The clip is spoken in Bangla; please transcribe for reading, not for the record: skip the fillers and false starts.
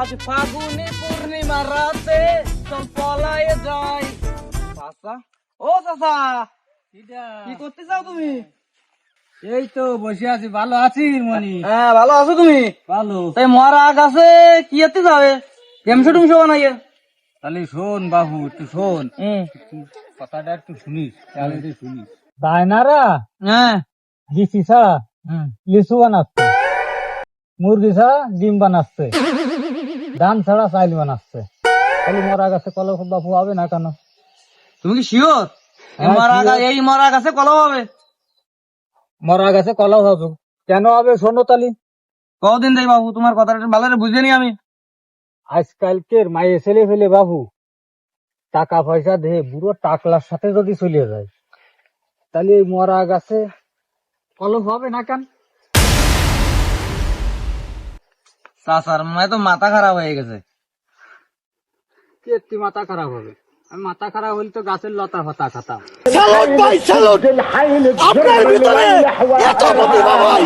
আজ ফাগুনে পূর্ণিমা রাতে চল পলায়ে যাই। চাচা, ও চাচা, কি করতে চাও তুমি? এই তো বসে আছি, ভালো আছিস মনি? হ্যাঁ, ভালো আছো তুমি? ভালো। তাই মরা গাছে কি এতে যাবে? গেমশো টুমশো বানাইয়ে। তাহলে শোন বাবু, একটু শোন, কথাটা একটু শুনিস, তাহলে একটু শুনিস। দায়নারা হ্যাঁ, দিছি ছাড়া লিচু বানাচ্ছে, মুরগি ছাড়া ডিম বানাচ্ছে, ধান ছাড়া চাইল বানাচ্ছে। তাহলে মরা গাছে কলা বাবু হবে না কেন? তুমি কি শিওর? হ্যাঁ, sure। এই মরা গাছে কলা হবে? মরা গাছে কলা হবে কেন হবে? শোনো তালি, কদিন দেই বাবু, তোমার কথাটা ভালো করে বুঝে আমি। আজকালকের মাইয়ে ছেলে ফেলে বাবু টাকা পয়সা দিয়ে বুড়ো টাকলার সাথে যদি চলে যায়, তাহলে এই মরা গাছে কলম হবে না কেন? চাচার মনে তো মাথা খারাপ হয়ে গেছে। কি একটি মাথা খারাপ হবে? আমি মাথা খারাপ হলে তো গাছের লতা ফাতা খাতাম। স্যালুট ভাই, স্যালুট। আপনার ভিতরে এত প্রতিভা ভাই।